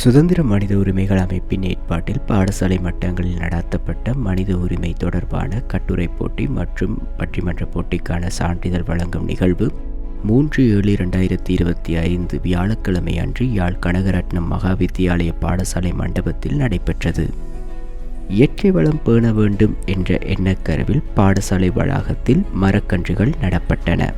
சுதந்திர மனித உரிமைகள் அமைப்பின் ஏற்பாட்டில் பாடசாலை மட்டங்களில் நடாத்தப்பட்ட மனித உரிமை தொடர்பான கட்டுரை போட்டி மற்றும் பட்டிமன்ற போட்டிக்கான சான்றிதழ் வழங்கும் நிகழ்வு 3/7/2025 வியாழக்கிழமை அன்று யாழ் கனகரட்னம் மகாவித்தியாலய பாடசாலை மண்டபத்தில் நடைபெற்றது. இயற்கை வளம் பேண வேண்டும் என்ற எண்ணக்கருவில் பாடசாலை வளாகத்தில் மரக்கன்றுகள் நடப்பட்டன.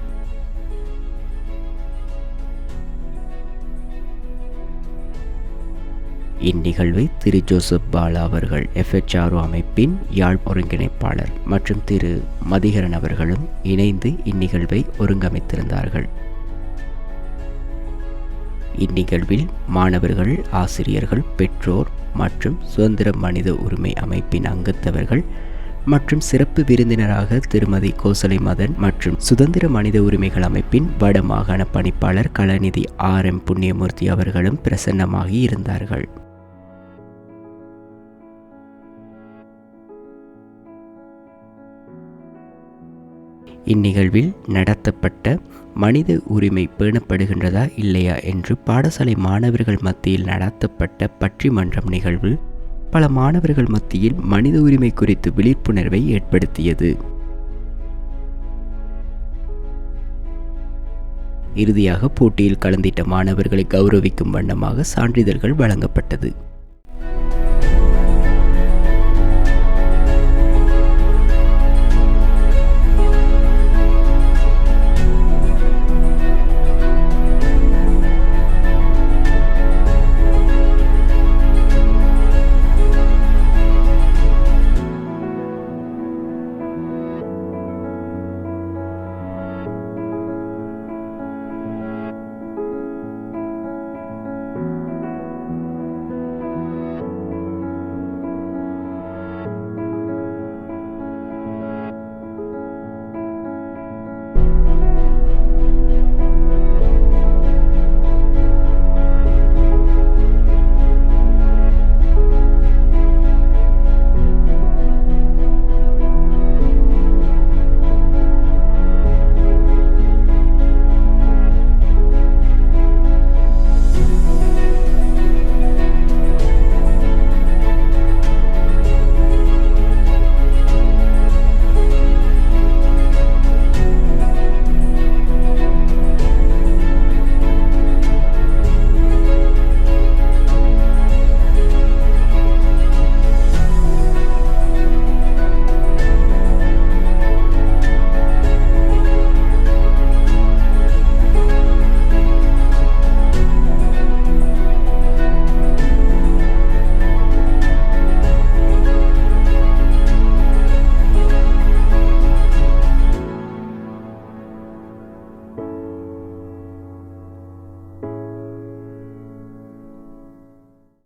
இந்நிகழ்வை திரு ஜோசப் பாலா அவர்கள் FHRO அமைப்பின் யாழ் ஒருங்கிணைப்பாளர் மற்றும் திரு மதிகரன் அவர்களும் இணைந்து இந்நிகழ்வை ஒருங்கமைத்திருந்தார்கள். இந்நிகழ்வில் மாணவர்கள், ஆசிரியர்கள், பெற்றோர் மற்றும் சுதந்திர மனித உரிமை அமைப்பின் அங்கத்தவர்கள் மற்றும் சிறப்பு விருந்தினராக திருமதி கோசலை மதன் மற்றும் சுதந்திர மனித உரிமைகள் அமைப்பின் வட மாகாண பணிப்பாளர் கலாநிதி RM புண்ணியமூர்த்தி அவர்களும் பிரசன்னமாகி இருந்தார்கள். இந்நிகழ்வில் நடத்தப்பட்ட மனித உரிமை பேணப்படுகின்றதா இல்லையா என்று பாடசாலை மாணவர்கள் மத்தியில் நடத்தப்பட்ட பட்டிமன்றம் நிகழ்வு பல மாணவர்கள் மத்தியில் மனித உரிமை குறித்து விழிப்புணர்வை ஏற்படுத்தியது. இறுதியாக போட்டியில் கலந்திட்ட மாணவர்களை கௌரவிக்கும் வண்ணமாக சான்றிதழ்கள் வழங்கப்பட்டது.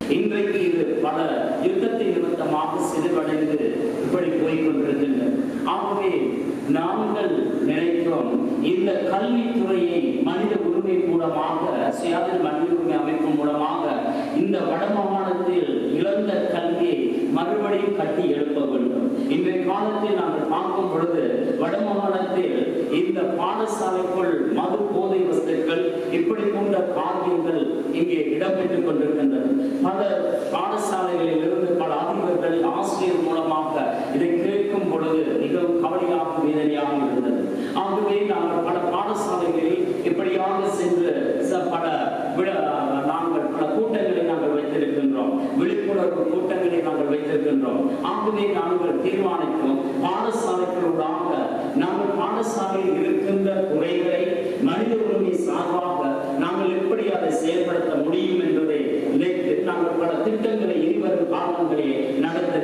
இன்றைக்கு இது பல யுத்தத்தின் நிமித்தமாக சிதைவடைந்து இப்படி போய்கொண்டிருக்கின்றன. ஆகவே நாங்கள் நினைக்கிறோம் இந்த கல்வித்துறையை மனித உரிமை மூலமாக, சுயாதீன மனித உரிமை அமைப்பு மூலமாக இந்த வடமாகாணத்தில் இழந்த கல்வியை மறுபடியும் கட்டி எழுப்ப வேண்டும். இன்றைய காலத்தில் நாங்கள் பார்க்கும் பொழுது வடமாகாணத்தில் இந்த பாடசாலைக்குள் மது, போதை வஸ்துக்கள் இப்படி போன்ற காரியங்கள் இங்கே இடம்பெற்றுக் கொண்டிருக்கின்றன. பல பாடசாலைகளில் இருந்து பல அதிபர்கள், ஆசிரியர் மூலமாக இதை கேட்கும் பொழுது மிகவும் கவலையாக, வேதனையாக இருந்தது. ஆகவே நாங்கள் பல பாடசாலைகளில் இப்படியாக சென்று நாங்கள் பல கூட்டங்களை நாங்கள் வைத்திருக்கின்றோம், விழிப்புணர்வு கூட்டங்களை நாங்கள் வைத்திருக்கின்றோம். ஆகவே நாங்கள் தீர்மானிக்கும் பாடசாலைகளூடாக நாங்கள் பாடசாலையில் இருக்கின்ற குறைகளை மனித உரிமை சார்பாக நாங்கள் எப்படி அதை செயல்படுத்த முடியும் என்பதை நினைத்து நாங்கள் பல திட்டங்களை இனிவரும் காலங்களிலே நடத்த